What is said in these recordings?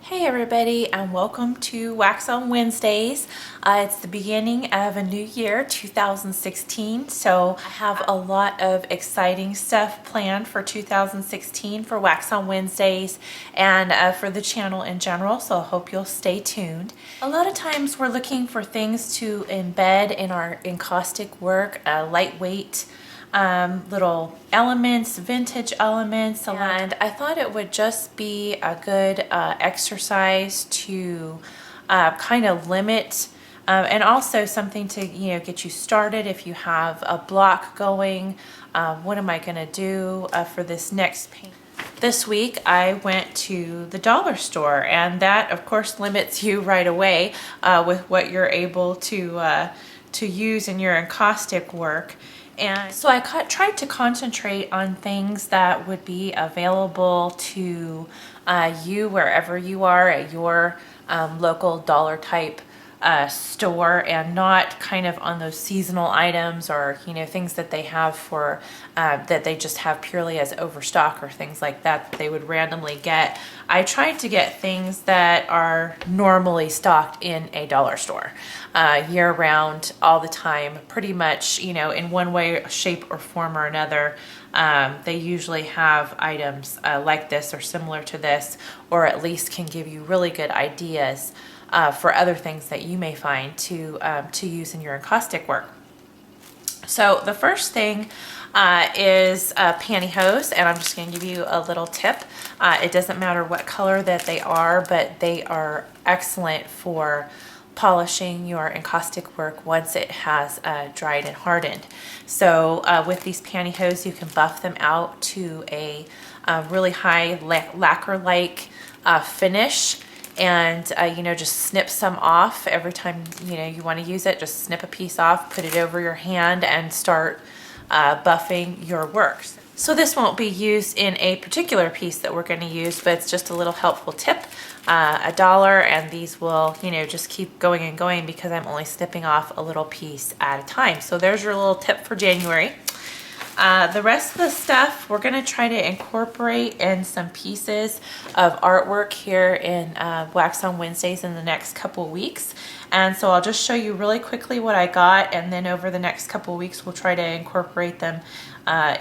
Hey everybody, and welcome to Wax on Wednesdays. It's the beginning of a new year, 2016, so I have a lot of exciting stuff planned for 2016 for Wax on Wednesdays and for the channel in general, so I hope you'll stay tuned. A lot of times we're looking for things to embed in our encaustic work, lightweight little elements, vintage elements, and I thought it would just be a good exercise to kind of limit and also something to get you started if you have a block going. What am I going to do for this next paint? This week I went to the dollar store, and that of course limits you right away with what you're able to use in your encaustic work. And so I tried to concentrate on things that would be available to you wherever you are at your local dollar type store, and not kind of on those seasonal items or things that they have for that they just have purely as overstock or things like that they would randomly get. I tried to get things that are normally stocked in a dollar store year round, all the time, pretty much, in one way, shape or form or another. They usually have items like this or similar to this, or at least can give you really good ideas for other things that you may find to use in your encaustic work. So the first thing is pantyhose, and I'm just going to give you a little tip. It doesn't matter what color that they are, but they are excellent for polishing your encaustic work once it has dried and hardened. So with these pantyhose, you can buff them out to a really high lacquer-like finish, and just snip some off every time you want to use it. Just snip a piece off, put it over your hand, and start buffing your work. So this won't be used in a particular piece that we're going to use, but it's just a little helpful tip. $1, and these will just keep going and going because I'm only snipping off a little piece at a time. So there's your little tip for January. The rest of the stuff we're going to try to incorporate in some pieces of artwork here in Wax on Wednesdays in the next couple weeks. And so I'll just show you really quickly what I got, and then over the next couple weeks we'll try to incorporate them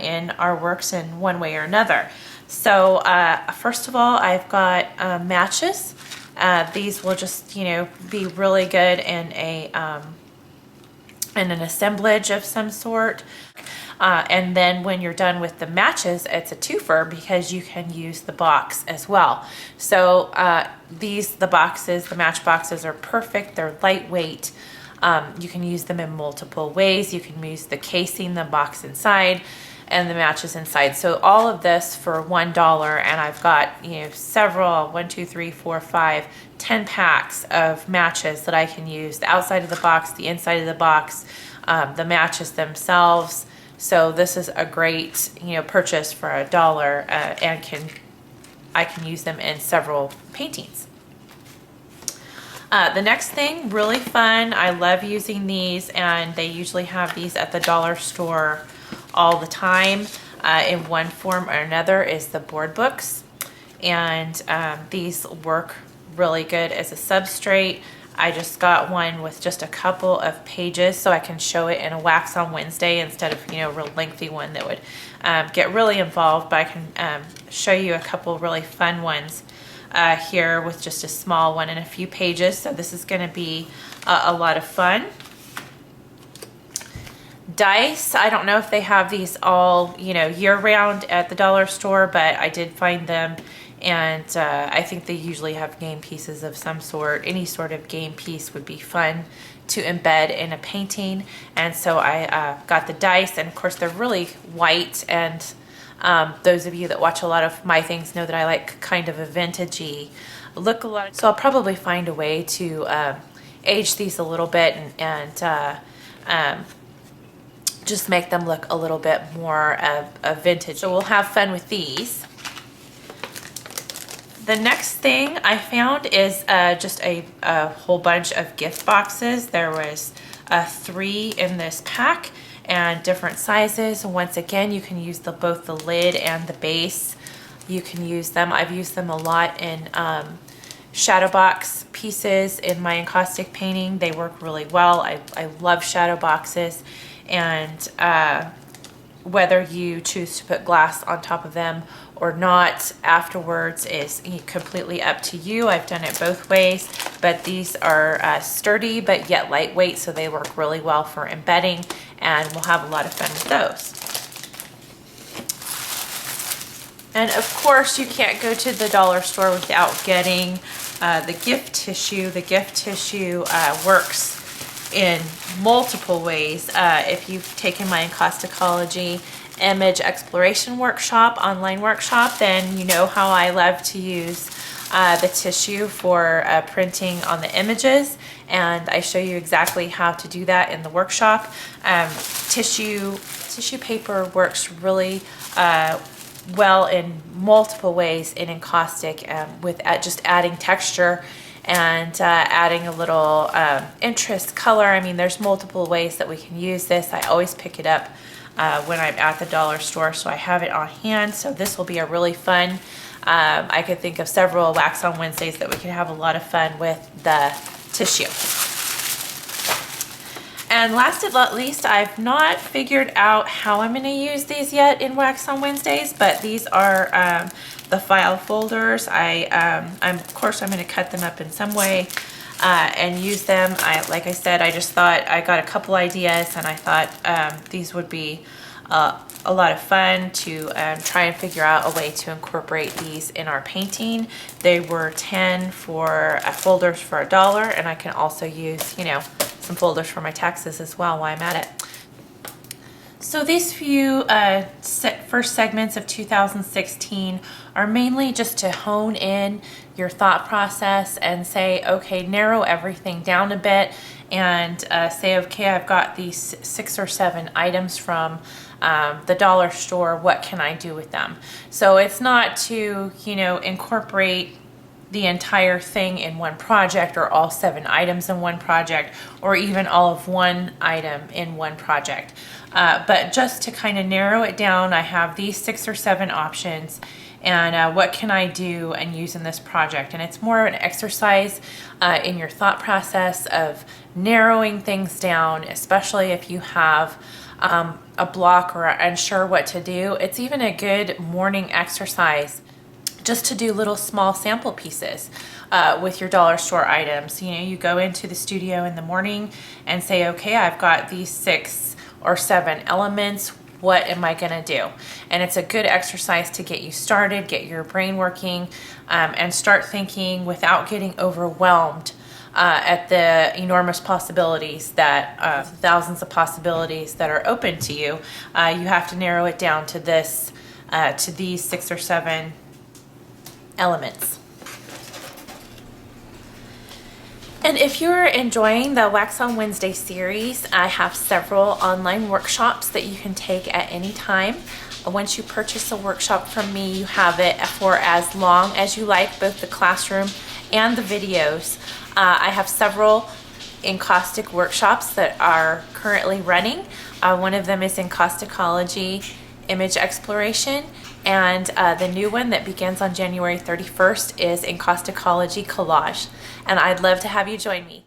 in our works in one way or another. So first of all, I've got matches. These will just be really good in an assemblage of some sort. And then when you're done with the matches, it's a twofer because you can use the box as well. So the match boxes are perfect. They're lightweight. You can use them in multiple ways. You can use the casing, the box inside, and the matches inside. So all of this for $1, and I've got several 1, 2, 3, 4, 5, 10 packs of matches that I can use. The outside of the box, the inside of the box, the matches themselves. So this is a great purchase for $1, and I can use them in several paintings. The next thing, really fun. I love using these, and they usually have these at the dollar store all the time in one form or another, is the board books. And these work really good as a substrate. I just got one with just a couple of pages so I can show it in a Wax on Wednesday instead of a real lengthy one that would get really involved, but I can show you a couple really fun ones here with just a small one and a few pages. So this is going to be a lot of fun. Dice, I don't know if they have these all year round at the dollar store, but I did find them, and I think they usually have game pieces of some sort. Any sort of game piece would be fun to embed in a painting, and so I got the dice, and of course they're really white, and those of you that watch a lot of my things know that I like kind of a vintagey look a lot. So I'll probably find a way to age these a little bit and just make them look a little bit more of vintage. So we'll have fun with these. The next thing I found is just a whole bunch of gift boxes. There was 3 in this pack and different sizes. Once again, you can use both the lid and the base. You can use them. I've used them a lot in shadow box pieces in my encaustic painting. They work really well. I love shadow boxes, and whether you choose to put glass on top of them or not afterwards is completely up to you. I've done it both ways, but these are sturdy but yet lightweight, so they work really well for embedding, and we'll have a lot of fun with those. And of course, you can't go to the dollar store without getting the gift tissue. The gift tissue works in multiple ways. If you've taken my Encausticology Image Exploration workshop, online workshop, then you know how I love to use the tissue for printing on the images, and I show you exactly how to do that in the workshop. Tissue paper works really well in multiple ways in encaustic, with just adding texture and adding a little interest color. I mean, there's multiple ways that we can use this. I always pick it up when I'm at the dollar store, so I have it on hand. So this will be a really fun, I could think of several Wax on Wednesdays that we can have a lot of fun with the tissue. And last but not least, I've not figured out how I'm going to use these yet in Wax on Wednesdays, but these are the file folders. Of course, I'm going to cut them up in some way and use them. Like I said, I just thought I got a couple ideas, and I thought these would be a lot of fun to try and figure out a way to incorporate these in our painting. They were 10 for folders for $1, and I can also use, you know, some folders for my taxes as well while I'm at it. So these few first segments of 2016 are mainly just to hone in your thought process and say, okay, narrow everything down a bit, and say, okay, I've got these 6 or 7 items from the dollar store. What can I do with them? So it's not to, you know, incorporate the entire thing in one project, or all 7 items in one project, or even all of one item in one project. But just to kind of narrow it down, I have these 6 or 7 options, and what can I do and use in this project? And it's more an exercise in your thought process of narrowing things down, especially if you have a block or are unsure what to do. It's even a good morning exercise just to do little small sample pieces with your dollar store items. You know, you go into the studio in the morning and say, okay, I've got these 6 or 7 elements. What am I gonna do? And it's a good exercise to get you started, get your brain working, and start thinking without getting overwhelmed at the enormous possibilities that, thousands of possibilities that are open to you. You have to narrow it down to this, to these 6 or 7 elements. And if you're enjoying the Wax on Wednesday series, I have several online workshops that you can take at any time. Once you purchase a workshop from me, you have it for as long as you like, both the classroom and the videos. I have several encaustic workshops that are currently running. One of them is Encausticology Image Exploration, and the new one that begins on January 31st is Encausticology Collage. And I'd love to have you join me.